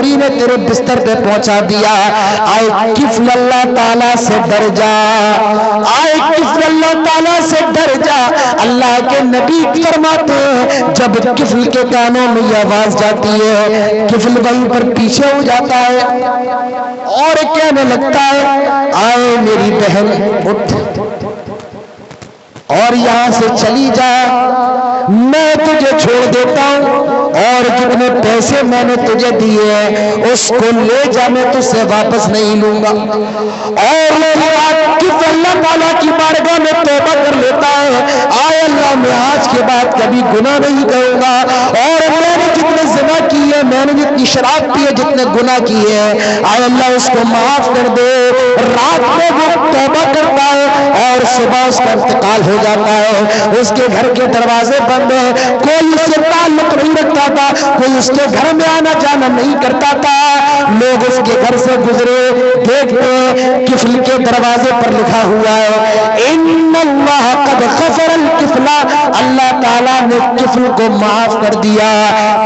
چوری نے تیرے بستر پہ پہنچا دیا، آئے کفل اللہ تعالیٰ سے ڈر جا، آئے کفل اللہ تعالیٰ سے ڈر جا۔ اللہ کے نبی فرماتے ہیں جب کفل کے کانوں میں یہ آواز جاتی ہے، کفل وہیں پر پیچھے ہو جاتا ہے اور کہنے لگتا ہے آئے میری بہن اٹھ اور یہاں سے چلی جا، میں تجھے چھوڑ دیتا ہوں اور جتنے پیسے میں نے تجھے دیے ہیں اس کو لے جا، میں تجھ سے واپس نہیں لوں گا۔ اور کس اللہ تعالیٰ کی بارگاہ میں توبہ کر لیتا ہے، آئے اللہ میں آج کے بعد کبھی گناہ نہیں کروں گا، اور میں نے جتنے زنا کیے، میں نے جتنی شراب پی ہے، جتنے گناہ کیے ہیں، آئے اللہ اس کو معاف کر دے۔ رات میں وہ توبہ کرتا ہے اور صبح اس کا انتقال ہو جاتا ہے، اس کے گھر کے دروازے بند ہیں، کوئی اس سے تعلق نہیں رکھتا تھا، کوئی اس کے گھر میں آنا جانا نہیں کرتا تھا، لوگ اس کے گھر سے گزرے دیکھتے کفل کے دروازے پر لکھا ہوا ہے ان اللہ قد غفر الکفل، اللہ تعالیٰ نے کفل کو معاف کر دیا۔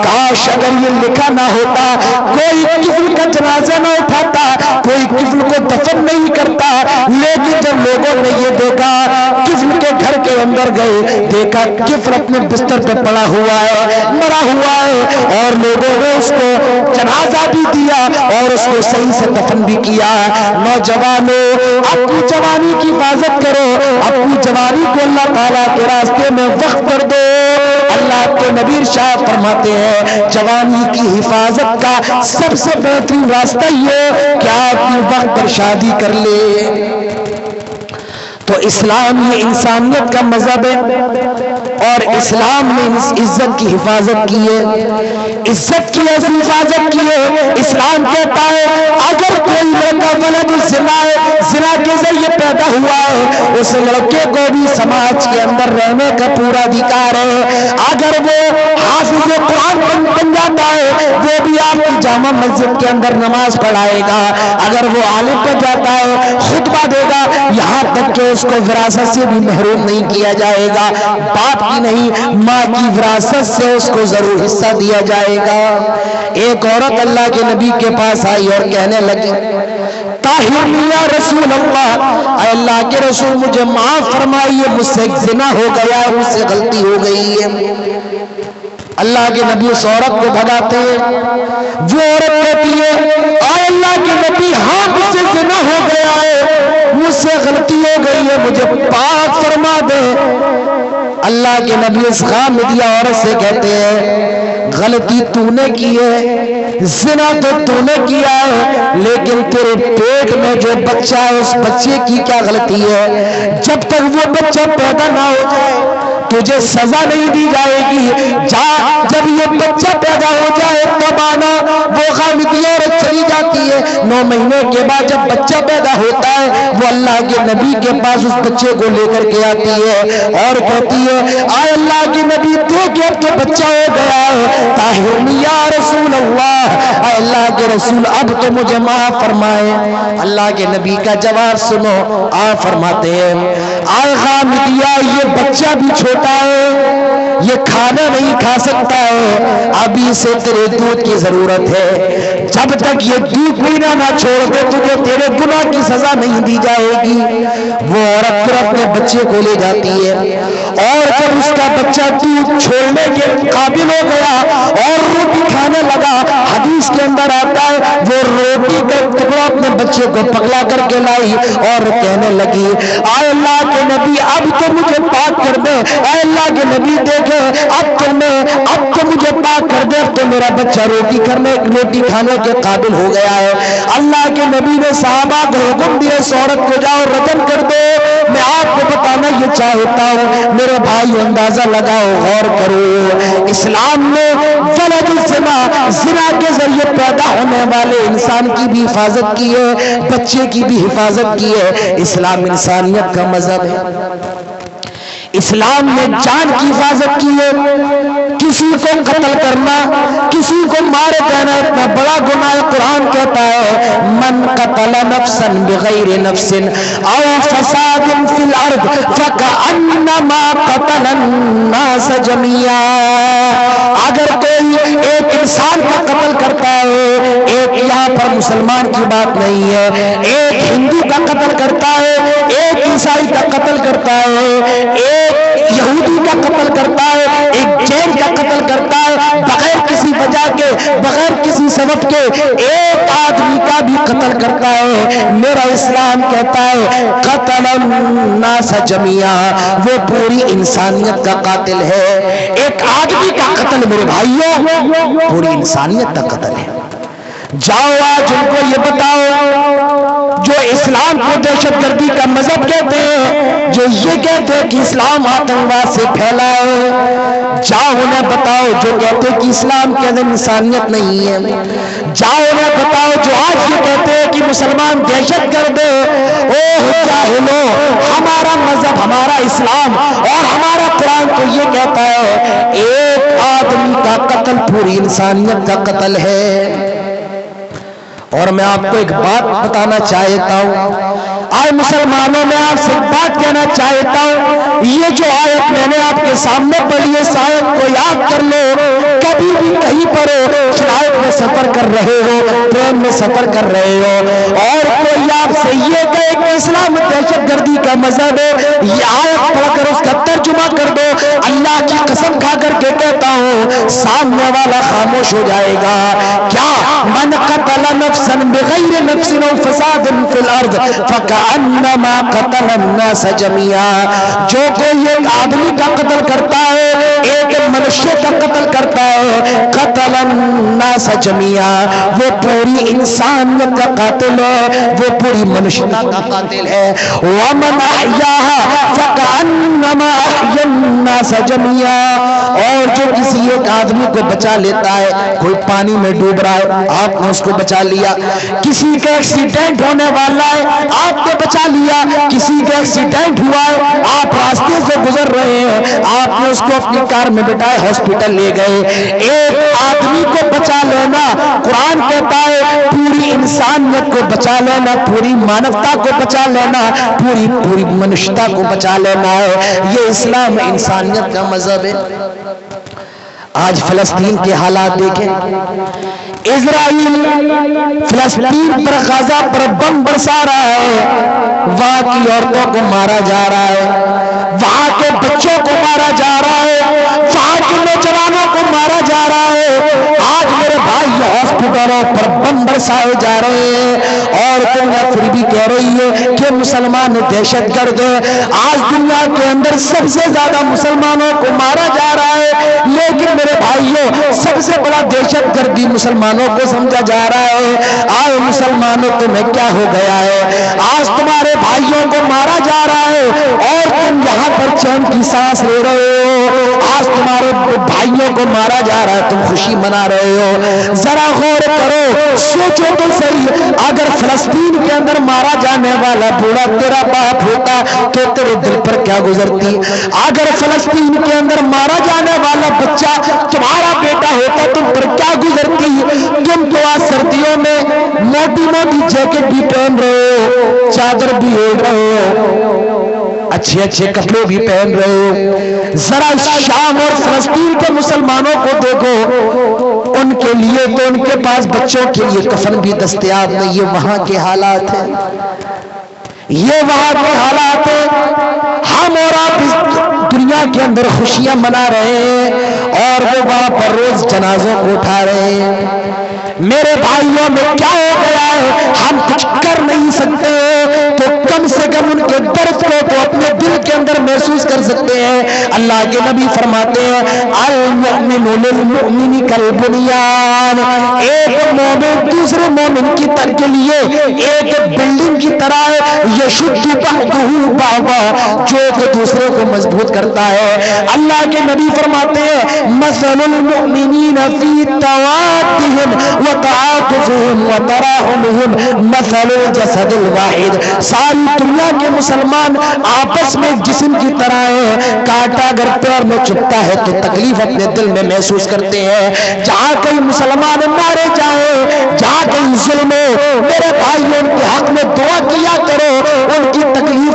کاش اگر یہ لکھا نہ ہوتا، کوئی کفل کا جنازہ نہ اٹھاتا، کوئی کفل کو دفن نہیں کرتا، لیکن جب لوگوں نے یہ دیکھا کفل کے گھر کے اندر گئے، دیکھا کفل اپنے بستر پہ پڑا ہوا ہے، مرا ہوا ہے، اور لوگوں نے اس کو جنازہ بھی دیا اور اس کو صحیح سے دفن بھی کیا۔ نوجوانوں اپنی جوانی کی حفاظت کرو، اپنی جوانی کو اللہ تعالیٰ کے راستے میں وقف کر دو۔ اللہ کے نبی ارشاد فرماتے ہیں جوانی کی حفاظت کا سب سے بہترین راستہ یہ کہ آپ اپنی وقت پر شادی کر لے۔ تو اسلام یہ انسانیت کا مذہب ہے اور اسلام نے عزت کی حفاظت کی ہے، عزت کی ایسی حفاظت کی ہے۔ اسلام کہتا ہے اگر کوئی لڑکا ولد الزنا ہے، زنا کے ذریعے پیدا ہوا ہے، اس لڑکے کو بھی سماج کے اندر رہنے کا پورا ادھیکار ہے۔ اگر وہ حافظ قرآن بن جاتا ہے، وہ بھی آپ کی جامع مسجد کے اندر نماز پڑھائے گا، اگر وہ عالم بن جاتا ہے خطبہ دے گا، یہاں تک کہ اس کو وراثت سے بھی محروم نہیں کیا جائے گا، باپ کی نہیں ماں کی وراثت سے اس کو ضرور حصہ دیا جائے گا۔ ایک عورت اللہ کے نبی کے پاس آئی اور کہنے لگی طاہرنی یا رسول اللہ، اے اللہ کے رسول مجھے معاف فرمائیے، مجھ سے ایک زنا ہو گیا ہے، مجھ سے غلطی ہو گئی ہے۔ اللہ کے نبی اس عورت کو بھگاتے ہیں، وہ عورت کہتی ہے اے اللہ کے نبی ہاں مجھ سے زنا ہو گیا ہے، مجھ سے غلطی ہو گئی ہے، مجھے پاک فرما دے۔ اللہ کے نبی اس غامدیہ عورت سے کہتے ہیں غلطی تو نے کی ہے، زنا تو نے کیا ہے، لیکن تیرے پیٹ میں جو بچہ ہے اس بچے کی کیا غلطی ہے؟ جب تک وہ بچہ پیدا نہ ہو جائے تجھے سزا نہیں دی جائے گی، جب یہ بچہ پیدا ہو جائے تب آنا۔ وہ غامدیہ عورت چلی جاتی ہے، 9 مہینے کے بعد جب بچہ پیدا ہوتا ہے وہ اللہ کے نبی کے پاس اس بچے کو لے کر کے آتی ہے اور کہتی ہے اے اللہ کے نبی دیکھ اب تو بچہ ہو گیا ہے، طاہرنی یا رسول اللہ، اے اللہ کے رسول اب تو مجھے معاف فرمائے۔ اللہ کے نبی کا جواب سنو، آپ فرماتے ہیں اے غامدیہ یہ بچہ بھی چھوٹا ہے، یہ کھانا نہیں کھا سکتا ہے، ابھی سے تیرے دودھ کی ضرورت ہے، جب تک یہ دودھ پینا نہ چھوڑ دے تجھے تیرے گناہ کی سزا نہیں دی جائے گی۔ وہ عورت پھر اپنے بچے کو لے جاتی ہے اور جب اس کا بچہ دودھ چھوڑنے کے قابل ہو گیا اور روٹی کھانے لگا، حدیث کے اندر آتا ہے وہ روٹی کا ٹکڑا اپنے بچے کو پکڑا کر کے لائی اور کہنے لگی اے اللہ کے نبی اب تو مجھے پاک کر دے، اے اللہ کے نبی دیکھے اب تو مجھے پاک کر دے، اب تو میرا بچہ روٹی کھانے کے قابل ہو گیا ہے۔ اللہ کے نبی نے صحابہ کو حکم دیا اس عورت کو جاؤ رجم کر دو۔ میں آپ کو بتانا یہ چاہتا ہوں میرے بھائی، اندازہ لگاؤ، غور کرو، اسلام نے ولد الزنا، زنا کے ذریعے پیدا ہونے والے انسان کی بھی حفاظت کی ہے، بچے کی بھی حفاظت کی ہے۔ اسلام انسانیت کا مذہب ہے، اسلام نے جان کی حفاظت کی ہے۔ کسی کو قتل کرنا، کسی کو مارے دینا اتنا بڑا گناہ ہے۔ قرآن کہتا ہے من قتل نفسا بغیر نفس او فساد فی الارض فکأنما قتل الناس جميعا، اگر کوئی ایک انسان کا قتل کرتا ہے، یہاں پر مسلمان کی بات نہیں ہے، ایک ہندو کا قتل کرتا ہے، ایک عیسائی کا قتل کرتا ہے، ایک یہودی کا قتل کرتا ہے، ایک جین کا قتل کرتا ہے، بغیر کسی وجہ کے، بغیر کسی سبب کے ایک آدمی کا بھی قتل کرتا ہے۔ میرا اسلام کہتا ہے قتل الناس جميعا، وہ پوری انسانیت کا قاتل ہے۔ ایک آدمی کا قتل میرے بھائیوں پوری انسانیت کا قتل ہے۔ جاؤ آج ان کو یہ بتاؤ جو اسلام کو دہشت گردی کا مذہب کہتے ہیں، جو یہ کہتے ہیں کہ اسلام آتنکواد سے پھیلا ہے، جاؤ انہیں بتاؤ جو کہتے ہیں کہ اسلام کے اندر انسانیت نہیں ہے، جاؤ انہیں بتاؤ جو آج یہ کہتے ہیں کہ مسلمان دہشت گرد ہے۔ اوہ جاہلو، ہمارا مذہب، ہمارا اسلام اور ہمارا قرآن تو یہ کہتا ہے ایک آدمی کا قتل پوری انسانیت کا قتل ہے۔ اور میں آپ کو ایک بات بتانا چاہتا ہوں، آئے مسلمانوں میں آپ سے ایک بات کہنا چاہتا ہوں، یہ جو آیت میں نے آپ کے سامنے پڑھی ہے، اس آیت کو یاد کر لو۔ کبھی بھی کہیں پر فلائٹ میں سفر کر رہے ہو، ٹرین میں سفر کر رہے ہو اور کوئی آپ سے یہ کہے کہ اسلام دہشت گردی کا مذہب ہے، یہ آیت پڑھ کر اس کا ترجمہ کر دو، اللہ کی قسم کھا کر کے کہتا ہوں سامنے والا خاموش ہو جائے گا۔ کیا من قتل نفسا بغیر نفس و فساد فی الارض فکأنما قتل الناس جميعا، جو کوئی ایک آدمی کا قتل کرتا ہے، ایک منشیہ کا قتل کرتا ہے، قتل الناس جميعا، وہ پوری انسانیت کا قاتل ہے، وہ پوری منشیہ کا قاتل ہے۔ ومن احیاها فکأنما احیا الناس جميعا، اور جو کسی ایک آدمی کو بچا لیتا ہے، کوئی پانی میں ڈوب رہا ہے، آپ نے اس کو بچا لیا، کسی کا ایکسیڈنٹ ہونے والا ہے، آپ نے بچا لیا، کسی کا ایکسیڈنٹ ہوا ہے، آپ راستے سے گزر رہے ہیں، آپ نے اس کو اپنی کار میں بٹھائے ہاسپٹل لے گئے۔ ایک آدمی کو بچا لینا، قرآن کہتا ہے پوری انسانیت کو بچا لینا، پوری مانوتا کو بچا لینا، پوری منشتا کو بچا لینا ہے۔ یہ اسلام انسانیت کا مذہب ہے۔ آج فلسطین کے حالات دیکھیں، اسرائیل فلسطین پر، غزہ پر بم برسا رہا ہے، وہاں کی عورتوں کو مارا جا رہا ہے، وہاں کے بچوں کو مارا جا رہا ہے، وہاں کے نوجوانوں کو مارا جا رہا ہے۔ آج میرے بھائی ہاسپٹلوں پر بم برسائے جا رہے ہیں اور دنیا پھر بھی کہہ رہی ہے کہ مسلمان دہشت گرد ہے۔ آج دنیا کے اندر سب سے زیادہ مسلمانوں کو مارا جا رہا ہے، لیکن میرے بھائیوں سب سے بڑا دہشت گردی مسلمانوں کو سمجھا جا رہا ہے۔ آئے مسلمانوں تمہیں کیا ہو گیا ہے؟ آج تمہارے بھائیوں کو مارا جا رہا ہے اور تم یہاں پر چین کی سانس لے رہے ہو۔ آج تمہارے بھائیوں کو مارا جا رہا ہے، تم خوشی منا رہے ہو۔ ذرا غور کرو، سوچو تو صحیح، اگر فلسطین کے اندر مارا جانے والا بوڑھا تیرا باپ ہوتا تو تیرے دل پر کیا گزرتی؟ اگر فلسطین کے اندر مارا جانے والا بچہ تمہارا بیٹا ہوتا تم پر کیا گزرتی؟ تم تو آج سردیوں میں موٹی موٹی جیکٹ بھی پہن رہے ہو، چادر بھی اوڑھ رہے ہو، اچھے اچھے کپڑے بھی پہن رہے ہو۔ ذرا شام اور فلسطین کے مسلمانوں کو دیکھو، ان کے لیے تو ان کے پاس بچوں کے لیے کفن بھی دستیاب نہیں۔ یہ وہاں کے حالات ہیں، یہ وہاں کے حالات ہیں۔ ہم اور آپ اس دنیا کے اندر خوشیاں منا رہے ہیں اور وہ وہاں پر روز جنازوں کو اٹھا رہے ہیں۔ میرے بھائیوں میں کیا ہو گیا ہے؟ ہم کچھ کر نہیں سکتے تو کم سے کم ان کے درد کو تو اپنے دل کے اندر محسوس کر سکتے ہیں۔ اللہ کے نبی فرماتے ہیں المؤمن للمؤمن کالبنیان، ایک مومن دوسرے مومن کی طرح کے لیے ایک بلڈنگ کی طرح ہے، یشد بعضہ بعضا، جو ایک دوسرے کو مضبوط کرتا ہے۔ اللہ کے نبی فرماتے ہیں مثل المؤمنین فی توادہم وتعاطفهم وتراحمهم مثل الجسد الواحد، ساری دنیا کے مسلمان آپس میں جسم کی طرح ہیں، کانٹا اگر پیر میں چبھتا ہے تو تکلیف اپنے دل میں محسوس کرتے ہیں۔ جہاں کئی مسلمان مارے جائیں، جہاں کئی ظلم ہو، میرے بھائیوں ان کے حق میں دعا کیا کرو، ان کی تکلیف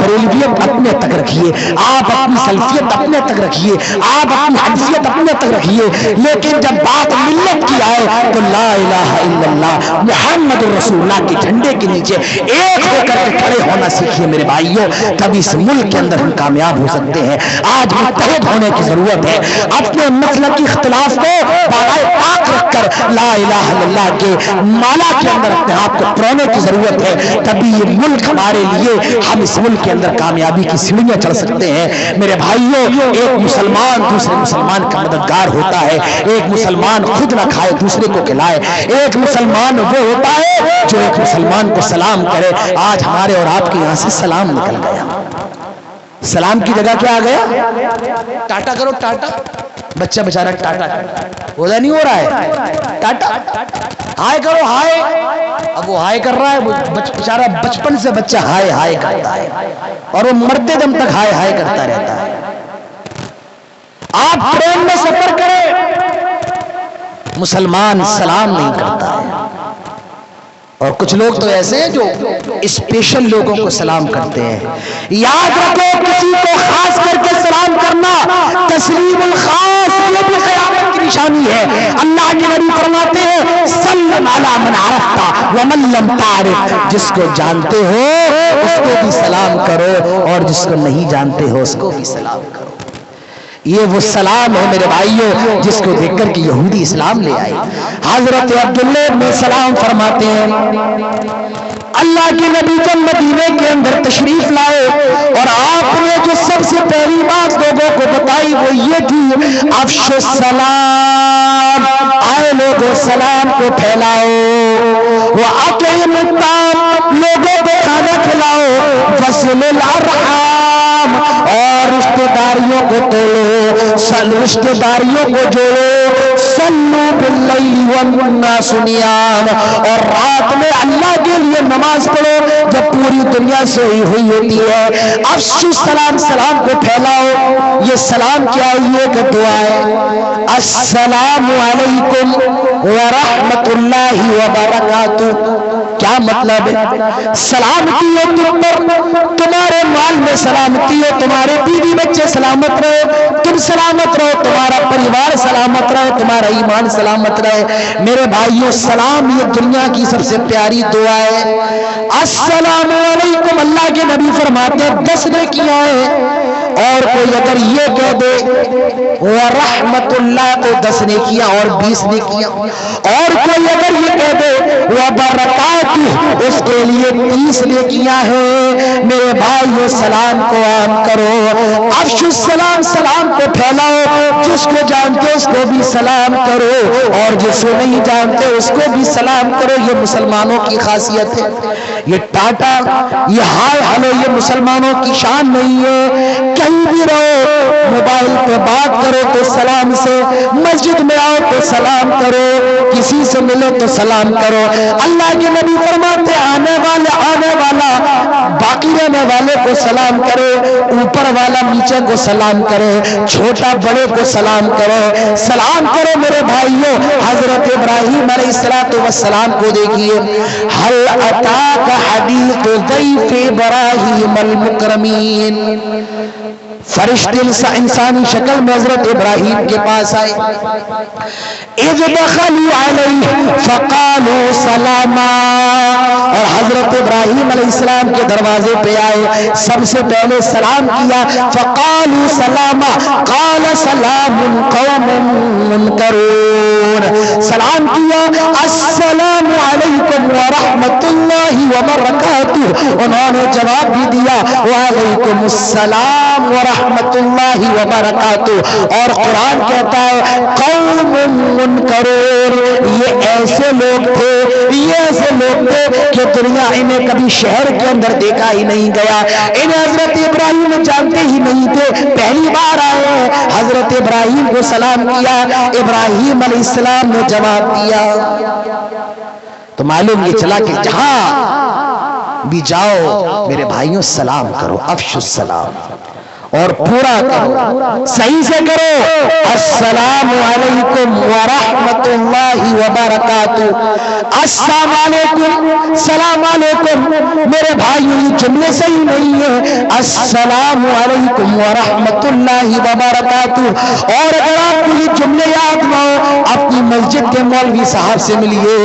بریلویت اپنے تک رکھیے، آپ اپنی سلفیت اپنے تک رکھیے، آپ اپنی حنفیت اپنے تک رکھیے، لیکن جب بات ملت کی آئے تو لا الہ الا اللہ محمد رسول اللہ کے جھنڈے کے نیچے ایک ہو کر کے کھڑے ہونا سیکھیے میرے بھائیوں، تبھی اس ملک کے اندر ہم کامیاب ہو سکتے ہیں۔ آج متحد ہونے کی ضرورت ہے، اپنے مسلک کی اختلاف کو بالائے طاق رکھ کر لا الہ الا اللہ کے مالا کے اندر اپنے آپ کو پرونے کی ضرورت ہے، تبھی یہ ملک ہمارے لیے، ہم اس ملک کے اندر کامیابی کی سیڑھیاں چڑھ سکتے ہیں۔ میرے بھائیوں، ایک مسلمان دوسرے مسلمان کا مددگار ہوتا ہے، ایک مسلمان خود نہ کھائے دوسرے کو کھلائے، ایک مسلمان وہ ہوتا ہے جو ایک مسلمان کو سلام کرے۔ آج ہمارے اور آپ کے یہاں سے سلام نکل گیا، سلام کی جگہ کیا آ گیا؟ ٹاٹا کرو، ٹاٹا۔ بچہ بیچارہ ٹاٹا ہوتا نہیں ہو رہا ہے، ٹاٹا ہائے کرو، ہائے۔ اب وہ ہائے کر رہا ہے، بیچارہ بچپن سے بچہ ہائے ہائے کرتا ہے اور وہ مرتے دم تک ہائے ہائے کرتا رہتا ہے۔ آپ ٹرین میں سفر کریں، مسلمان سلام نہیں کرتا ہے، اور کچھ لوگ تو ایسے ہیں جو اسپیشل لوگوں کو سلام کرتے ہیں۔ یاد رکھو، کسی کو خاص کر کے سلام کرنا تسلیم الخاص، یہ بھی قیامت کی نشانی ہے۔ اللہ کے نبی فرماتے ہیں سلم علی من عرفت ومن لم تعرف، جس کو جانتے ہو اس کو بھی سلام کرو اور جس کو نہیں جانتے ہو اس کو بھی سلام کرو۔ یہ وہ سلام ہے میرے بھائیوں جس کو دیکھ کر کہ یہودی اسلام لے آئے۔ حضرت عبداللہ ابن سلام فرماتے ہیں اللہ کے نبی جب مدینے کے اندر تشریف لائے اور آپ نے جو سب سے پہلی بات لوگوں کو بتائی وہ یہ تھی افشوا السلام، آئے لوگوں سلام کو پھیلاؤ، وَأَطْعِمُوا الطَّعَامَ، لوگوں کو کھانا کھلاؤ، وَصِلُوا الْأَرْحَامَ، اور رشتہ داریوں کو توڑو، رشتہ داریوں کو جوڑو، صلوا باللیل والناس نیام، اور رات میں اللہ کے لیے نماز پڑھو جب پوری دنیا سوئی ہوئی ہوتی ہے۔ افشوا السلام، سلام کو پھیلاؤ۔ یہ سلام کیا ہے؟ یہ ایک دعا ہے، السلام علیکم ورحمۃ اللہ وبرکاتہ۔ کیا مطلب ہے؟ سلامتی ہو تم پر، تمہارے مال میں سلامتی ہو، تمہارے بیوی بچے سلامت رہے، تم سلامت رہو، تمہارا پریوار سلامت رہے، تمہارا ایمان سلامت رہے۔ میرے بھائیوں، سلام یہ دنیا کی سب سے پیاری دعا ہے۔ السلام علیکم، اللہ کے نبی فرماتے ہیں 10 نیکیاں ہیں، اور کوئی اگر یہ کہہ دے ورحمت اللہ تو 10 نیکیاں اور 20 نیکیاں، اور کوئی اگر یہ کہہ دے وبرکاتہ اس کے لیے 30 نیکیاں ہیں۔ میرے بھائیو، سلام کو عام کرو، افشوا السلام، سلام کو پھیلاؤ، جس کو جانتے اس کو بھی سلام کرو اور جس کو نہیں جانتے اس کو بھی سلام کرو۔ یہ مسلمانوں کی خاصیت ہے۔ یہ ٹاٹا، یہ ہائے ہلو، یہ مسلمانوں کی شان نہیں ہے۔ کہیں بھی رہو، موبائل پہ بات کرو تو سلام سے، مسجد میں آؤ تو سلام کرو، کسی سے ملو تو سلام کرو۔ اللہ کے نبی فرماتے آنے والا باقی رہنے والے کو سلام کرے، اوپر والا نیچے کو سلام کرے، چھوٹا بڑے کو سلام کرے، سلام کرو میرے بھائیوں۔ حضرت ابراہیم علیہ السلام کو دیکھیے، هل اتاک حدیث ضیف ابراہیم المکرمین، فرشتے انسانی شکل میں حضرت ابراہیم کے پاس آئے، اذ دخلوا علیہ فقالوا سلاما، اور حضرت ابراہیم علیہ السلام کے دروازے پہ آئے، سب سے پہلے سلام کیا، فقالوا سلاما، قال سلام قوم منکرون، سلام کیا، السلام علیکم ورحمۃ اللہ وبرکاتہ، انہوں نے جواب بھی دیا وعلیکم السلام ورحمۃ اللہ وبرکاتہ۔ اور قرآن کہتا ہے قوم منکرون، یہ ایسے لوگ تھے، یہ ایسے لوگ تھے کہ دنیا انہیں کبھی شہر کے اندر دیکھا ہی نہیں گیا، انہیں حضرت ابراہیم جانتے ہی نہیں تھے، پہلی بار آئے ہیں۔ حضرت ابراہیم کو سلام کیا، ابراہیم علیہ السلام نے جواب دیا۔ تو معلوم یہ چلا کہ جہاں بھی جاؤ میرے بھائیوں سلام کرو، افشوا السلام۔ اور پورا کرو، صحیح سے کرو۔ السلام علیکم ورحمۃ اللہ وبرکاتہ، السلام علیکم، سلام علیکم۔ میرے بھائیو یہ جملے صحیح نہیں ہے، السلام علیکم ورحمۃ اللہ وبرکاتہ۔ اور اگر آپ کو یہ جملے یاد نہ ہو، اپنی مسجد کے مولوی صاحب سے ملیے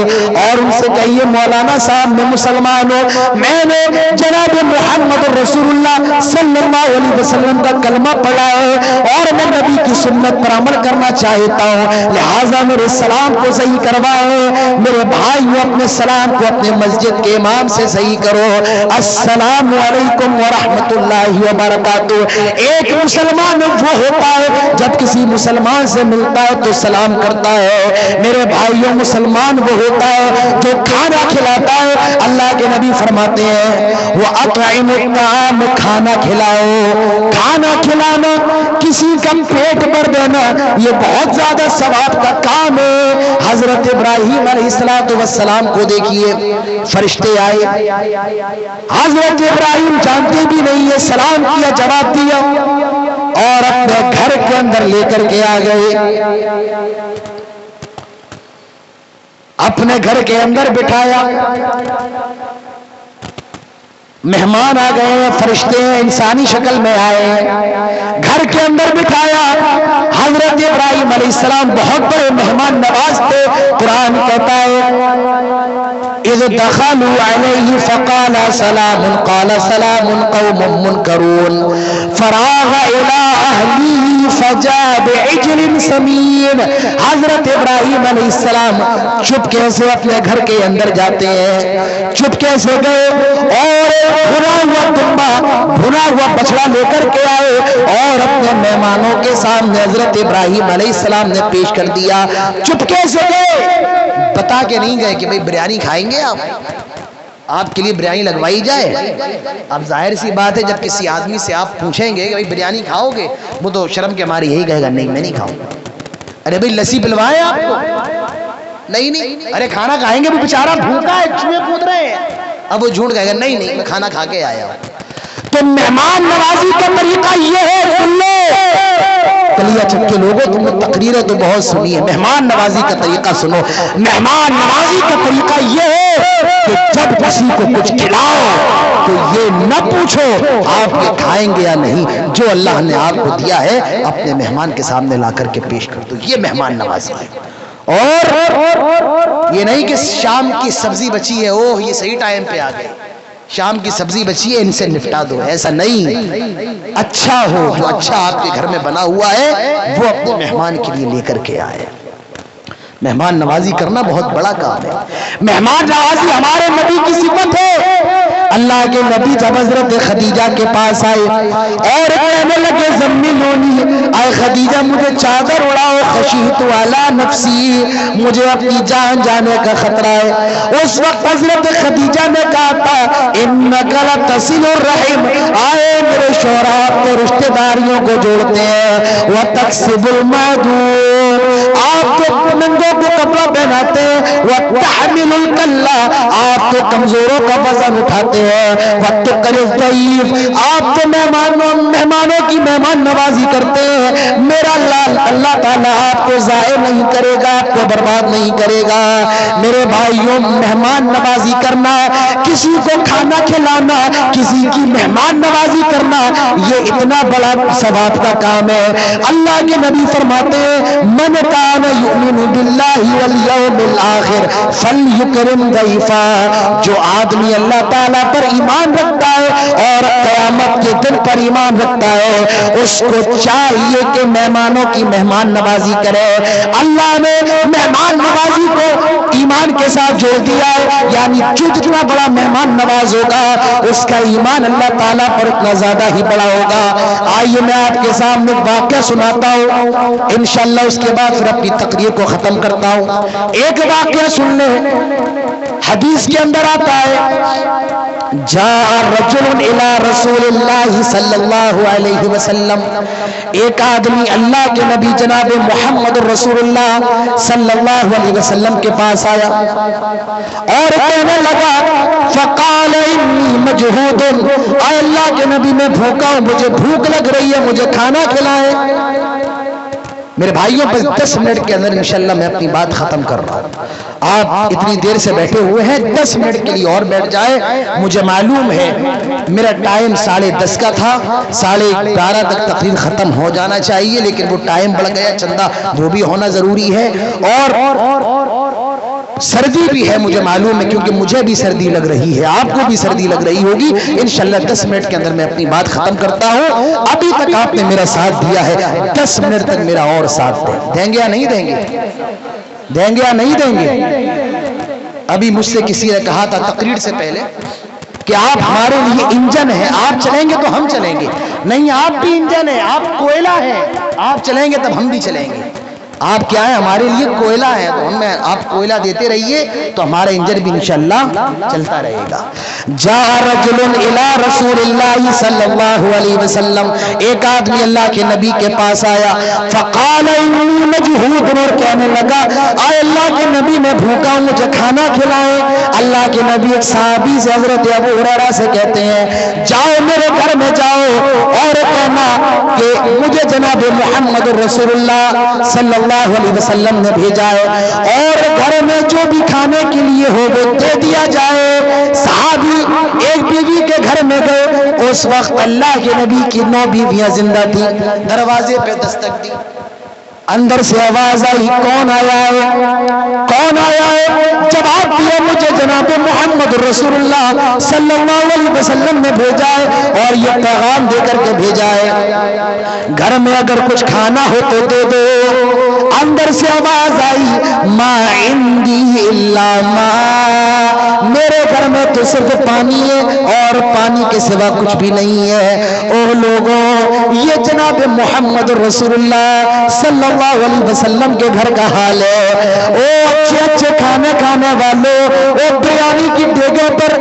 اور ان سے کہیے مولانا صاحب میں مسلمان ہوں، میں نے جناب محمد رسول اللہ صلی اللہ علیہ وسلم کا کلمہ پڑھا ہے اور میں نبی کی سنت پر عمل کرنا چاہتا ہوں، لہٰذا میرے سلام کو صحیح کروائے۔ میرے بھائیو اپنے سلام کو اپنے مسجد کے امام سے صحیح کرو، السلام علیکم ورحمۃ اللہ وبرکاتہ۔ ایک مسلمان وہ ہوتا ہے جب کسی مسلمان سے ملتا ہے تو سلام کرتا ہے۔ میرے بھائیو مسلمان وہ ہوتا ہے جو کھانا کھلاتا ہے۔ اللہ کے نبی فرماتے ہیں وَأَطْعِمُ الطَّعَامَ، کھانا کھلاؤ۔ کھانا کھلانا، کسی کا پیٹ بھر دینا، یہ بہت زیادہ ثواب کا کام ہے۔ حضرت ابراہیم علیہ السلام کو دیکھیے، فرشتے آئے، حضرت ابراہیم جانتے بھی نہیں ہے، سلام کیا، جواب دیا اور اپنے گھر کے اندر لے کر کے آ گئے، اپنے گھر کے اندر بٹھایا۔ مہمان آ گئے ہیں، فرشتے ہیں، انسانی شکل میں آئے ہیں، گھر کے اندر بٹھایا۔ حضرت ابراہیم علیہ السلام بہت بڑے مہمان نواز تھے۔ قرآن کہتا ہے اذ دخلوا علیہ فقال سلام، قال سلام قوم منکرون، فراغ الی اہلہ فجاء بعجل سمین۔ حضرت ابراہیم علیہ السلام چپکے سے اپنے گھر کے اندر جاتے ہیں، چپکے سے گئے اور بھنا ہوا دمبا، بھنا ہوا بچڑا لے کر کے آئے اور اپنے مہمانوں کے سامنے حضرت ابراہیم علیہ السلام نے پیش کر دیا۔ چپکے سے گئے، بتا کے نہیں گئے کہ بھئی بریانی کھائیں گے آپ کے لیے بریانی لگوائی جائے۔ اب ظاہر سی بات ہے جب کسی آدمی سے آپ پوچھیں گے کہ بھئی بریانی کھاؤ گے، وہ تو شرم کے مارے یہی کہے گا نہیں میں نہیں کھاؤں گا۔ ارے بھئی لسی پلوائے آپ کو، نہیں، ارے کھانا کھائیں گے، وہ بیچارہ بھوکا ہے، چوہے کود رہے ہیں، اب وہ جھوٹ کہے گا نہیں میں کھانا کھا کے آیا ہوں۔ تو مہمان نوازی کا طریقہ یہ ہے، سن لو کلیا چک کے لوگوں، تم نے تقریریں تو بہت سنی ہے، مہمان نوازی کا طریقہ سنو۔ مہمان نوازی کا طریقہ یہ ہے کہ جب کسی کو کچھ کھلاؤ تو یہ نہ پوچھو آپ یہ کھائیں گے یا نہیں، جو اللہ نے آپ کو دیا ہے اپنے مہمان کے سامنے لا کر کے پیش کر دو، یہ مہمان نوازی ہے۔ اور یہ نہیں کہ شام کی سبزی بچی ہے، اوہ یہ صحیح ٹائم پہ آ گئے، شام کی سبزی بچی ہے ان سے نپٹا دو، ایسا نہیں۔ اچھا ہو، جو اچھا آپ کے گھر میں بنا ہوا ہے وہ اپنے مہمان کے لیے لے کر کے آئے۔ مہمان نوازی کرنا بہت بڑا کام ہے۔ مہمان نوازی ہمارے نبی کی صفت ہے۔ اللہ کے نبی جب حضرت خدیجہ کے پاس آئے اور کہنے لگے زملونی، اے خدیجہ مجھے چادر اڑاؤ، خشیت علی نفسی، مجھے اپنی جان جانے کا خطرہ ہے۔ اس وقت حضرت خدیجہ نے کہا تھا انک لتصل الرحم، آئے میرے شوہر آپ کے رشتہ داریوں کو جوڑتے ہیں، وتکسب المعدوم، آپ تو ننگوں کو کپڑا پہناتے ہیں، وتحمل الکلہ، آپ تو کمزوروں کا وزن اٹھاتے ہیں، وتقر الضیف، آپ تو مہمانوں کی مہمان نوازی کرتے ہیں۔ میرا اللہ تعالیٰ آپ کو ضائع نہیں کرے گا، آپ کو برباد نہیں کرے گا۔ میرے بھائیوں مہمان نوازی کرنا، کسی کو کھانا کھلانا، کسی کی مہمان نوازی کرنا، یہ اتنا بڑا ثواب کا کام ہے۔ اللہ کے نبی فرماتے ہیں من کان یؤمن باللہ والیوم الآخر فلیکرم ضیفا، جو آدمی اللہ تعالیٰ پر ایمان رکھتا ہے اور قیامت کے دن پر ایمان رکھتا ہے، اس کو چاہیے کہ مہمانوں کی مہمان نوازی کرے۔ اللہ نے مہمان نوازی کو ایمان کے ساتھ جوڑ دیا ہے، یعنی جتنا بڑا مہمان نواز ہوگا اس کا ایمان اللہ تعالیٰ پر اتنا زیادہ ہی بڑا ہوگا۔ آئیے میں آپ کے سامنے واقعہ سناتا ہوں، انشاءاللہ اس کے بعد اپنی تقریر کو ختم کرتا ہوں۔ ایک واقعہ سن لیں، حدیث کے اندر آتا ہے جاء رجل الى رسول اللہ صلی اللہ علیہ وسلم، ایک آدمی اللہ کے نبی جناب محمد رسول اللہ صلی اللہ علیہ وسلم کے پاس آیا اور کہنے لگا فقال انی مجہود، اے اللہ کے نبی میں بھوکا ہوں، مجھے بھوک لگ رہی ہے، مجھے کھانا کھلائیں۔ میرے بھائیوں بس 10 منٹ کے اندر انشاءاللہ میں اپنی بات ختم کر رہا ہوں۔ آپ اتنی دیر سے بیٹھے ہوئے ہیں، 10 منٹ کے لیے اور بیٹھ جائے۔ مجھے معلوم ہے میرا ٹائم 10:30 کا تھا، 11:30 تک تقریر ختم ہو جانا چاہیے، لیکن وہ ٹائم بڑھ گیا چندہ، وہ بھی ہونا ضروری ہے، اور سردی بھی ہے مجھے معلوم ہے، کیونکہ مجھے بھی سردی لگ رہی ہے، آپ کو بھی سردی لگ رہی ہوگی۔ انشاءاللہ 10 منٹ کے اندر میں اپنی بات ختم کرتا ہوں۔ ابھی تک آپ نے میرا ساتھ دیا ہے، 10 منٹ تک میرا اور ساتھ دیں گے یا نہیں دیں گے؟ دیں گے یا نہیں دیں گے؟ ابھی مجھ سے کسی نے کہا تھا تقریر سے پہلے کہ آپ ہمارے لیے انجن ہیں، آپ چلیں گے تو ہم چلیں گے۔ نہیں، آپ بھی انجن ہیں، آپ کوئلہ ہیں، آپ چلیں گے تب ہم بھی چلیں گے۔ آپ کیا ہے؟ ہمارے لیے کوئلہ ہے، تو ہمیں آپ کوئلہ دیتے رہیے تو ہمارا انجن بھی انشاءاللہ چلتا رہے گا۔ جاء رجل الى رسول اللہ صلی اللہ علیہ وسلم، ایک آدمی اللہ کے نبی کے پاس آیا فقال انی مجہود، اور کہنے لگا اے اللہ کے نبی میں بھوکا ہوں، مجھے کھانا کھلائیں۔ اللہ کے نبی ایک صحابی سے حضرت ابو ہریرہ سے کہتے ہیں جاؤ میرے گھر میں جاؤ اور کہنا کہ مجھے جناب محمد رسول اللہ صلی اللہ علیہ وسلم نے بھیجا ہے، اور گھر میں جو بھی کھانے کے لیے ہو وہ دے دیا جائے۔ صحابی ایک بیوی کے گھر میں گئے، اس وقت اللہ کے نبی کی 9 بیویاں زندہ تھی۔ دروازے پہ دستک دی، اندر سے آواز آئی کون آیا ہے؟ کون آیا ہے؟ جواب دیا مجھے جناب محمد رسول اللہ صلی اللہ علیہ وسلم نے بھیجا ہے، اور یہ پیغام دے کر کے بھیجا ہے گھر میں اگر کچھ کھانا ہو تو دے دو۔ اندر سے آواز آئی ما عندی الا ما، میرے گھر میں تو صرف پانی ہے اور پانی کے سوا کچھ بھی نہیں ہے۔ او لوگوں، یہ جناب محمد رسول اللہ صلی اللہ علیہ وسلم کے گھر کا حال ہے۔ او اچھے اچھے کھانے کھانے والوں، او بریانی کی دیگوں پر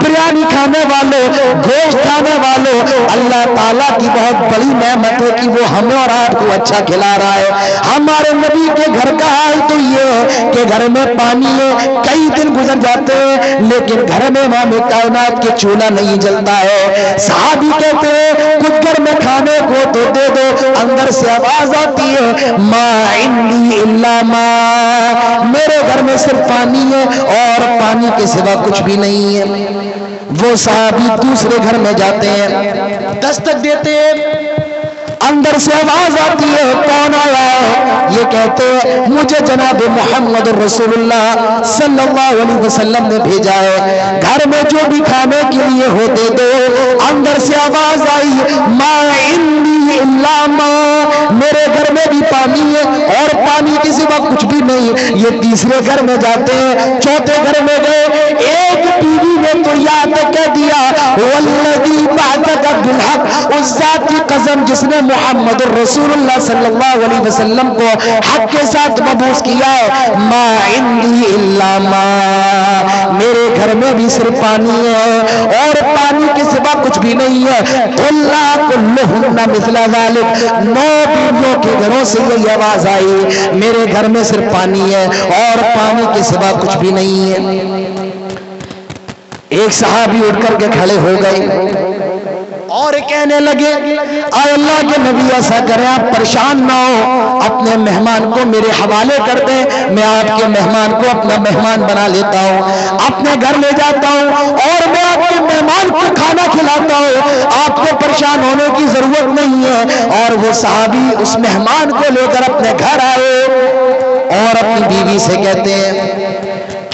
بریانی کھانے والوں، گوشت کھانے والوں، اللہ تعالیٰ کی بہت بڑی نعمت ہے کہ وہ ہمیں اور آپ کو اچھا کھلا رہا ہے۔ ہمارے نبی کے گھر کا حال تو یہ ہے کہ گھر میں پانی ہے، کئی دن گزر جاتے ہیں لیکن گھر میں امام کائنات کے چولہا نہیں جلتا ہے۔ صحابی کہتے ہیں کچھ گھر میں کھانے کو تو دے دو۔ اندر سے آواز آتی ہے ما عندی الا ما، میرے گھر میں صرف پانی ہے اور پانی کے سوا کچھ بھی نہیں ہے۔ وہ صحابی دوسرے گھر میں جاتے ہیں، دستک دیتے ہیں، اندر سے آواز آتی ہے کون آیا ہے؟ یہ کہتے ہیں مجھے جناب محمد رسول اللہ صلی اللہ علیہ وسلم نے بھیجا ہے، گھر میں جو بھی کھانے کے لیے ہو دے دو۔ اندر سے آواز آئی ما عندی الا ما، میرے گھر میں بھی پانی ہے اور پانی کے سوا کچھ بھی نہیں۔ یہ تیسرے گھر میں جاتے ہیں، چوتھے گھر میں گئے، ایک بیوی نے تو یاد کہہ دیا والذی بعثک بالحق، اس ذات کی قسم جس نے محمد رسول اللہ صلی اللہ علیہ وسلم کو حق کے ساتھ مبعوث کیا ہے، ما عندی الا ما، میرے گھر میں بھی صرف پانی ہے اور پانی کے سوا کچھ بھی نہیں ہے۔ قلنا کلہن مثل ذلک، 9 بیویوں کے گھروں سے یہ آواز آئی میرے گھر میں صرف پانی ہے اور پانی کے سوا کچھ بھی نہیں ہے۔ ایک صحابی اٹھ کر کے کھڑے ہو گئے اور کہنے لگے اے اللہ کے نبی ایسا کریں آپ پریشان نہ ہو، اپنے مہمان کو میرے حوالے کر دیں، میں آپ کے مہمان کو اپنا مہمان بنا لیتا ہوں، اپنے گھر لے جاتا ہوں اور میں آپ کے مہمان کو کھانا کھلاتا ہوں، آپ کو پریشان ہونے کی ضرورت نہیں ہے۔ اور وہ صحابی اس مہمان کو لے کر اپنے گھر آئے اور اپنی بیوی سے کہتے ہیں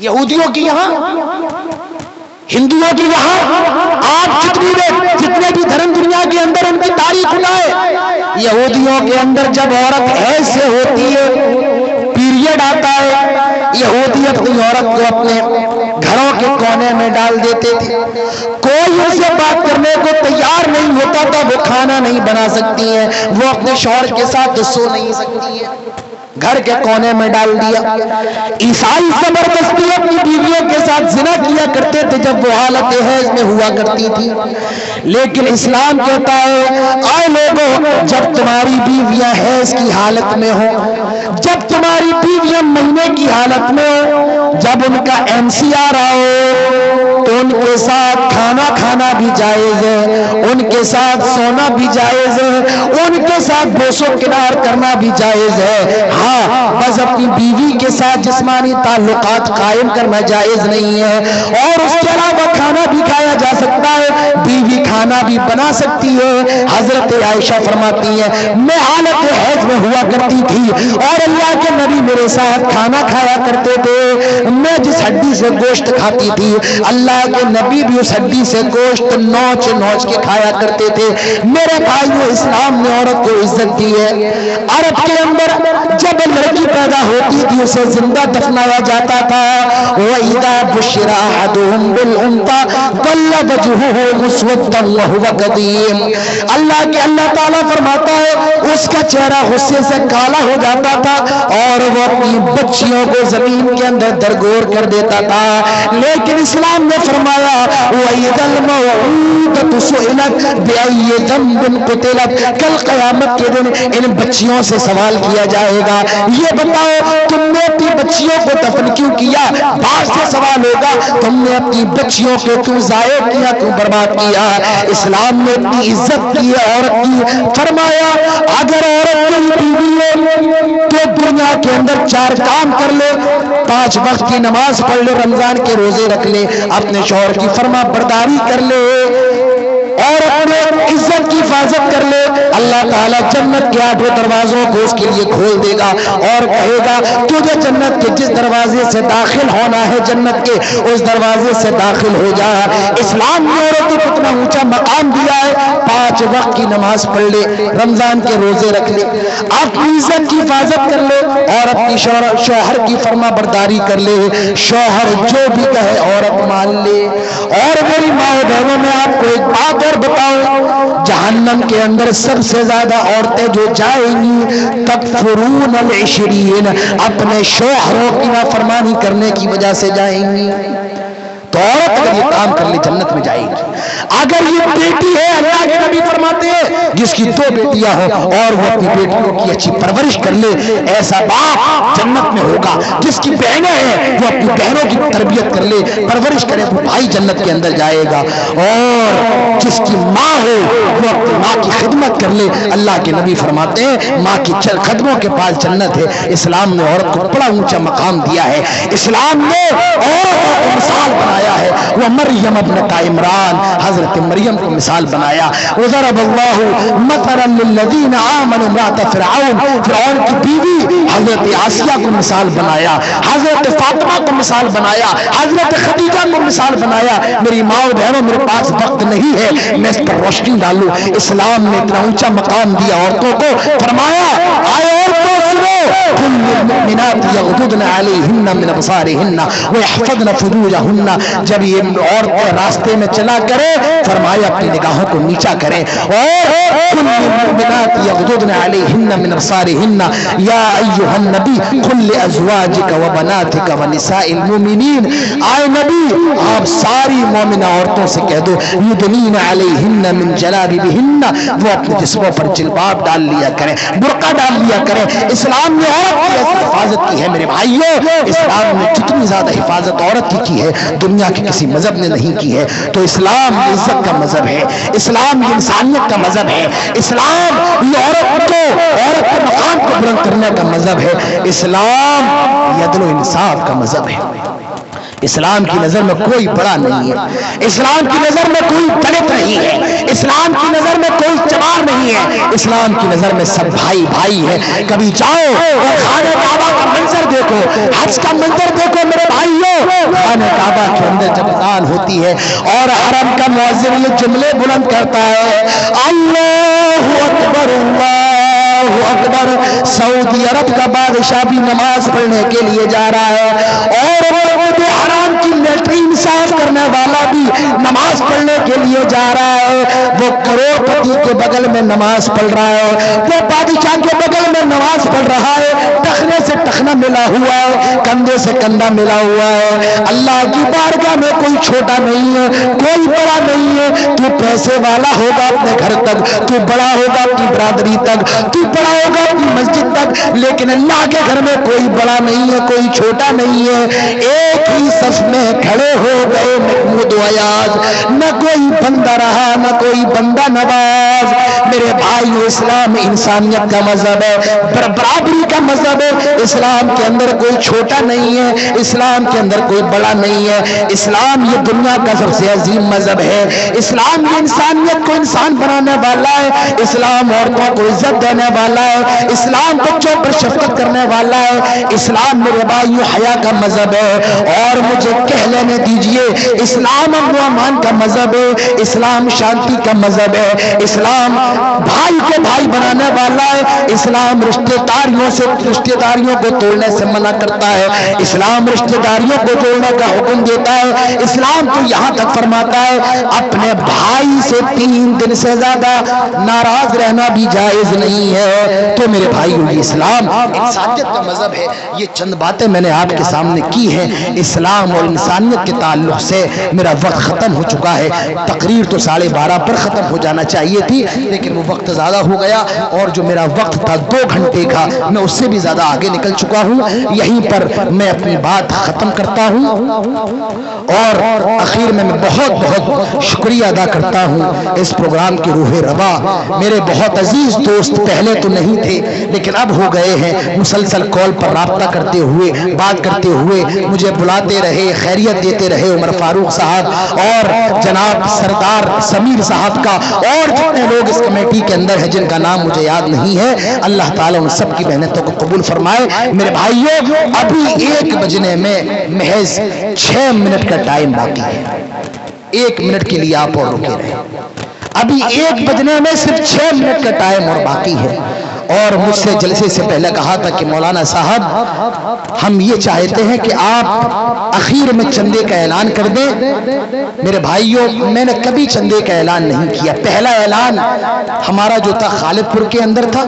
یہودیوں کی یہاں، ہندوؤں کی یہاں، آپ جتنے بھی دھرم دنیا کے اندر ان کی تاریخ اٹھائے، یہودیوں کے اندر جب عورت حیض سے ہوتی ہے، پیریڈ آتا ہے، یہودی اپنی عورت کو اپنے گھروں کے کونے میں ڈال دیتے تھے، کوئی ان سے بات کرنے کو تیار نہیں ہوتا تھا، وہ کھانا نہیں بنا سکتی ہیں، وہ اپنے شوہر کے ساتھ سو نہیں سکتی ہیں، گھر کے کونے میں ڈال دیا۔ عیسائی زبردستی اپنی بیویوں کے ساتھ زنا کیا کرتے تھے جب وہ حالت حیض میں ہوا کرتی تھی، لیکن اسلام کہتا ہے آئے لوگوں، جب تمہاری بیویاں حیض کی حالت میں ہو، جب تمہاری بیویاں مہینے کی حالت میں ہو، جب ان کا MC آ رہا ہو تو ان کے ساتھ کھانا کھانا بھی جائز ہے، ان کے ساتھ سونا بھی جائز ہے، ان کے ساتھ بوس و کنار کرنا بھی جائز ہے، ہاں بس اپنی بیوی کے ساتھ جسمانی تعلقات قائم کرنا جائز نہیں ہے، اور اس کے علاوہ کھانا بھی کھایا جا سکتا ہے، بیوی کھانا بھی بنا سکتی ہے۔ حضرت عائشہ فرماتی ہے میں حالت حیض میں ہوا کرتی تھی اور اللہ کے نبی میرے ساتھ کھانا کھایا کرتے تھے، میں جس ہڈی سے گوشت کھاتی تھی اللہ کے نبی بھی اس ہڈی سے گوشت نوچ نوچ کے کھایا کرتے تھے۔ میرے بھائیو، اسلام نے عورت کو عزت دی ہے۔ عرب کے اندر جب لڑکی پیدا ہوتی تھی اسے زندہ دفنایا جاتا تھا، وَإِذَا بُشِّرَ أَحَدُهُمْ بِالْأُنثَىٰ ظَلَّ وَجْهُهُ مُسْوَدًّا وَهُوَ كَظِيمٌ، اللہ تعالیٰ فرماتا ہے اس کا چہرہ غصے سے کالا ہو جاتا تھا اور وہ اپنی بچیوں کو زمین کے اندر درگور کر دیتا تھا، لیکن اسلام نے فرمایا وَإِذَا الْمَوْءُودَةُ سُئِلَتْ بِأَيِّ ذَنبٍ قُتِلَتْ، کل قیامت کے دن ان بچیوں سے سوال کیا جائے گا، یہ بتاؤ تم نے اپنی بچیوں کو دفن کیوں کیا؟ باپ سے سوال ہوگا تم نے اپنی بچیوں کو کیوں ضائع کیا، کیوں برباد کیا؟ اسلام نے اتنی عزت کی عورت کی، فرمایا اگر عورت کوئی بیوی ہے تو دنیا کے اندر 4 کام کر لے، 5 وقت کی نماز پڑھ لے، رمضان کے روزے رکھ لے، اپنے شوہر کی فرما برداری کر لے اور اپنے عزت کی حفاظت کر لے، اللہ تعالیٰ جنت کے 8 دروازوں کو اس کے لیے کھول دے گا اور کہے گا تجھے جنت کے جس دروازے سے داخل ہونا ہے جنت کے اس دروازے سے داخل ہو جا۔ اسلام نے عورت کو کتنا اونچا مقام دیا ہے، 5 وقت کی نماز پڑھ لے، رمضان کے روزے رکھ لے، اپنی عزت کی حفاظت کر لے اور اپنی شوہر کی فرما برداری کر لے، شوہر جو بھی کہے عورت مان لے۔ اور میری ماں بہنوں میں آپ کو ایک بات اور بتاؤں، جہنم کے اندر سب سے زیادہ عورتیں جو جائیں گی تکفرون العشرین، اپنے شوہروں کی نافرمانی کرنے کی وجہ سے جائیں گی۔ تو عورت اگر یہ کام کر لے جنت میں جائے گی۔ اگر یہ بیٹی ہے، اللہ کے نبی فرماتے ہیں جس کی 2 بیٹیاں ہوں اور وہ اپنی بیٹیوں کی اچھی پرورش کر لے، ایسا باپ جنت میں ہوگا۔ جس کی بہنیں ہیں وہ اپنی بہنوں کی تربیت کر لے، پرورش کرے، وہ بھائی جنت کے اندر جائے گا۔ اور جس کی ماں ہو وہ اپنی ماں کی خدمت کر لے، اللہ کے نبی فرماتے ہیں ماں کی قدموں کے پاس جنت ہے۔ اسلام نے عورت کو بڑا اونچا مقام دیا ہے۔ اسلام نے عورتوں کو مثال بنایا ہے، وہ مریم ابنۃ عمران، حضرت مریم کو مثال بنایا۔ وضرب اللہ مثلا للذین آمنوا امرأۃ فرعون، فرعون کی بیوی حضرت آسیہ کو مثال بنایا، حضرت فاطمہ کو مثال بنایا، حضرت خدیجہ کو مثال بنایا۔ میری ماں اور بہنوں، میرے پاس وقت نہیں ہے میں اس پر روشنی ڈالوں۔ اسلام نے اتنا اونچا مقام دیا عورتوں کو، فرمایا آئے عورتوں سنو کل المؤمنات یغضضن علیہن من ابصارہن ویحفظن فروجہن، جب یہ عورت راستے میں چلا کرے فرمایا اپنی نگاہوں کو نیچا کریں، اور کل المؤمنات یغضضن علیہن من ابصارہن یا ایھا النبی قل لازواجک وبناتک ونساء المؤمنین، آئے نبی آپ ساری مومنہ عورتوں سے کہہ دو یدنین علیہن من جلابیبہن، وہ اپنے جسموں پر جلباب ڈال لیا کریں، برقع ڈال لیا کریں۔ اسلام نے عورت کی ایسی حفاظت کی ہے میرے بھائیوں، اسلام نے جتنی زیادہ حفاظت عورت کی ہے دنیا کے کسی مذہب نے نہیں کی ہے۔ تو اسلام عزت کا مذہب ہے، اسلام انسانیت کا مذہب ہے، اسلام عورت کے مقام کو بلند کرنے کا مذہب ہے، اسلام عدل و انصاف کا مذہب ہے۔ اسلام کی نظر میں کوئی بڑا نہیں ہے، اسلام کی نظر میں کوئی دلت نہیں ہے، اسلام کی نظر میں کوئی چمار نہیں ہے، اسلام کی نظر میں سب بھائی بھائی ہیں۔ کبھی جاؤ اور خانہ کعبہ کا منظر دیکھو، حج کا منظر دیکھو میرے بھائیوں، خانہ کعبہ کے اندر جب اذان ہوتی ہے اور حرم کا مؤذن یہ جملے بلند کرتا ہے، اللہ اکبر اللہ اکبر، سعودی عرب کا بادشاہ بھی نماز پڑھنے کے لیے جا رہا ہے اور حرام کی لیٹرین صاف کرنے والا بھی نماز پڑھنے کے لیے جا رہا ہے، وہ کروڑ پتی کے بغل میں نماز پڑھ رہا ہے، وہ بادشاہ کے بغل میں نماز پڑھ رہا ہے، ٹخنے سے ٹخنا ملا ہوا ہے، کندھے سے کندھا ملا ہوا ہے۔ اللہ کی بارگاہ میں کوئی چھوٹا نہیں ہے، کوئی بڑا نہیں ہے، تو پیسے والا ہوگا اپنے گھر تک، تو بڑا ہوگا اپنی برادری تک، تو بڑا ہوگا اپنی مسجد تک، لیکن اللہ کے گھر میں کوئی بڑا نہیں ہے، کوئی چھوٹا نہیں ہے۔ ایک ہی صف میں کھڑے ہو گئے محمود و ایاز، نہ کوئی بندہ رہا نہ کوئی بندہ نواز۔ میرے بھائی، اسلام انسانیت کا مذہب ہے، برابری کا مذہب ہے، اسلام کے اندر کوئی چھوٹا نہیں ہے، اسلام کے اندر کوئی بڑا نہیں ہے، اسلام یہ دنیا کا سب سے عظیم مذہب ہے، اسلام یہ انسانیت کو انسان بنانے والا ہے، اسلام عورتوں کو عزت دینے والا ہے، اسلام بچوں پر شفقت کرنے والا ہے، اسلام میرے بھائیو حیا کا مذہب ہے۔ اور مجھے کہہ لینے دیجئے، اسلام امن و امان کا مذہب ہے، اسلام شانتی کا مذہب ہے، اسلام بھائی کو بھائی بنانے والا ہے، اسلام رشتہ داریوں کو توڑنے سے منع کرتا ہے، اسلام رشتہ داریوں کو جوڑنے کا حکم دیتا ہے، اسلام تو یہاں تک فرماتا ہے اپنے بھائی سے 3 دن سے زیادہ ناراض رہنا بھی جائز نہیں ہے۔ تو میرے بھائیو، یہ اسلام انسانیت کا مذہب ہے۔ یہ چند باتیں میں نے آپ کے سامنے کی ہیں اسلام اور انسانیت کے تعلق سے۔ میرا وقت ختم ہو چکا ہے، تقریر تو 12:30 پر ختم ہو جانا چاہیے تھی، لیکن وہ وقت زیادہ ہو گیا، اور جو میرا وقت تھا 2 گھنٹے کا، میں اس سے بھی زیادہ آگے نکل چکا ہوں۔ یہیں پر میں اپنی بات ختم کرتا ہوں، اور اخیر میں بہت بہت شکریہ ادا کرتا ہوں اس پروگرام کی روح روا۔ میرے بہت عزیز دوست پہلے تو نہیں تھے لیکن اب ہو گئے ہیں، مسلسل کال پر رابطہ کرتے ہوئے، بات کرتے ہوئے مجھے بلاتے رہے، خیریت دیتے رہے، عمر فاروق صاحب اور جناب سردار سمیر صاحب کا، اور جتنے لوگ اس کمیٹی کے اندر ہیں جن کا نام مجھے یاد نہیں ہے، اللہ تعالیٰ ان سب کی محنتوں کو قبول فرمائے۔ میرے بھائیو، ابھی 1 بجنے میں محض 6 منٹ کا ٹائم باقی ہے، 1 منٹ کے لیے آپ اور رکے رہے، ابھی 1 بجنے میں صرف 6 منٹ کا ٹائم اور باقی ہے۔ اور مجھ سے جلسے سے پہلے کہا تھا کہ مولانا صاحب ہم یہ چاہتے ہیں کہ آپ اخیر میں چندے کا اعلان کر دیں۔ میرے بھائیوں، میں نے کبھی چندے کا اعلان نہیں کیا، پہلا اعلان ہمارا جو تھا خالد پور کے اندر تھا،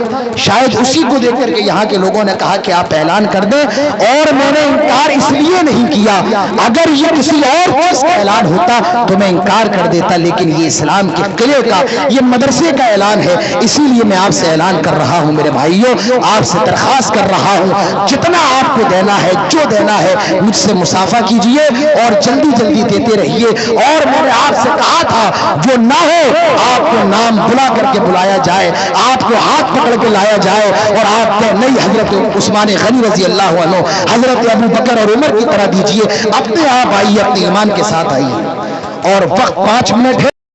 شاید اسی کو دیکھ کر کے یہاں کے لوگوں نے کہا کہ آپ اعلان کر دیں، اور میں نے انکار اس لیے نہیں کیا، اگر یہ کسی اور چیز کا اعلان ہوتا تو میں انکار کر دیتا، لیکن یہ اسلام کے قلعے کا، یہ مدرسے کا اعلان ہے، اسی لیے میں آپ سے اعلان کر رہا ہوں۔ میرے بھائیوں، آپ سے درخواست کر رہا ہوں، جتنا آپ کو دینا ہے، جو دینا ہے، مجھ سے مسافہ کیجئے اور جلدی جلدی دیتے رہیے۔ اور میں نے آپ سے کہا تھا جو نہ ہو آپ کو نام بلا کر کے بلایا جائے، آپ کو ہاتھ پکڑ کے لایا جائے، اور آپ کے نئی حضرت عثمان غنی رضی اللہ عنہ، حضرت ابو بکر اور عمر کی طرح دیجئے، اپنے آپ آئیے، اپنے ایمان کے ساتھ آئیے، اور وقت 5 منٹ ہے۔